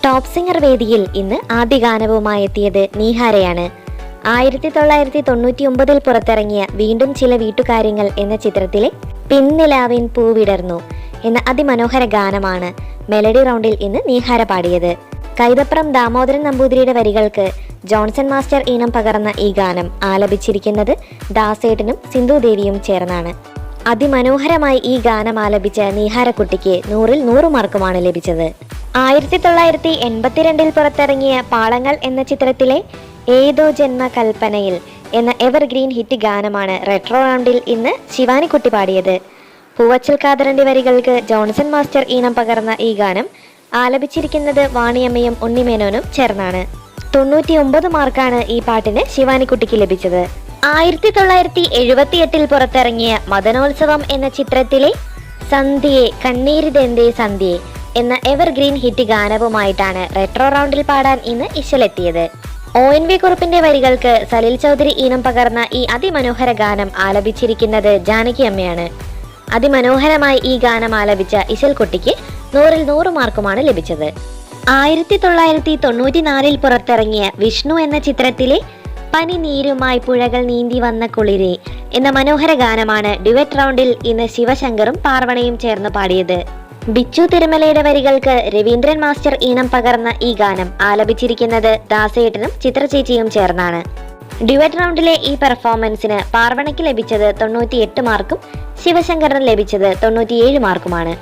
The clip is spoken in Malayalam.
ടോപ്പ് സിംഗർ വേദിയിൽ ഇന്ന് ആദ്യ ഗാനവുമായി എത്തിയത് നീഹാരയാണ്. 1999 പുറത്തിറങ്ങിയ വീണ്ടും ചില വീട്ടുകാര്യങ്ങൾ എന്ന ചിത്രത്തിലെ പിൻനിലാവിൻ പൂവിടർന്നു എന്ന അതിമനോഹര ഗാനമാണ് മെലഡി റൗണ്ടിൽ ഇന്ന് നീഹാര പാടിയത്. കൈതപ്രം ദാമോദരൻ നമ്പൂതിരിയുടെ വരികൾക്ക് ജോൺസൺ മാസ്റ്റർ ഈണം പകർന്ന ഈ ഗാനം ആലപിച്ചിരിക്കുന്നത് ദാസേട്ടനും സിന്ധു ദേവിയും ചേർന്നാണ്. അതിമനോഹരമായി ഈ ഗാനം ആലപിച്ച നീഹാരക്കുട്ടിക്ക് 100-ൽ 100 മാർക്കുമാണ് ലഭിച്ചത്. 1982 പുറത്തിറങ്ങിയ പാളങ്ങൾ എന്ന ചിത്രത്തിലെ ഏതോ ജന്മ കൽപ്പനയിൽ എന്ന എവർഗ്രീൻ ഹിറ്റ് ഗാനമാണ് റെട്രോ റൗണ്ടിൽ ഇന്ന് ശിവാനിക്കുട്ടി പാടിയത്. പൂവച്ചൽ ഖാദറിന്റെ വരികൾക്ക് ജോൺസൺ മാസ്റ്റർ ഈണം പകർന്ന ഈ ഗാനം ആലപിച്ചിരിക്കുന്നത് വാണിയമ്മയും ഉണ്ണിമേനോനും ചേർന്നാണ്. 99 മാർക്കാണ് ഈ പാട്ടിന് ശിവാനിക്കുട്ടിക്ക് ലഭിച്ചത്. 1978 പുറത്തിറങ്ങിയ മദനോത്സവം എന്ന ചിത്രത്തിലെ സന്ധ്യയെ കണ്ണീരിതെന്തേ സന്ധ്യയെ എന്ന എവർഗ്രീൻ ഹിറ്റ് ഗാനവുമായിട്ടാണ് റെട്രോ റൗണ്ടിൽ പാടാൻ ഇന്ന് ഇശലെത്തിയത്. ONV കുറുപ്പിന്റെ വരികൾക്ക് സലിൽ ചൗധരി ഈണം പകർന്ന ഈ അതിമനോഹര ഗാനം ആലപിച്ചിരിക്കുന്നത് ജാനകി അമ്മയാണ്. അതിമനോഹരമായി ഈ ഗാനം ആലപിച്ച ഇശൽക്കുട്ടിക്ക് 100-ൽ 100 മാർക്കുമാണ് ലഭിച്ചത്. 1994 പുറത്തിറങ്ങിയ വിഷ്ണു എന്ന ചിത്രത്തിലെ പനി നീരുമായി പുഴകൾ നീന്തി വന്ന കുളിരേ എന്ന മനോഹര ഗാനമാണ് ഡ്യുവറ്റ് റൗണ്ടിൽ ഇന്ന് ശിവശങ്കറും പാർവണയും ചേർന്ന് പാടിയത്. ബിച്ചു തിരുമലയുടെ വരികൾക്ക് രവീന്ദ്രൻ മാസ്റ്റർ ഈണം പകർന്ന ഈ ഗാനം ആലപിച്ചിരിക്കുന്നത് ദാസേട്ടനും ചിത്രചേച്ചിയും ചേർന്നാണ്. ഡ്യുവറ്റ് റൗണ്ടിലെ ഈ പെർഫോമൻസിന് പാർവണയ്ക്ക് ലഭിച്ചത് 98 മാർക്കും ശിവശങ്കറിന് ലഭിച്ചത് 97 മാർക്കുമാണ്.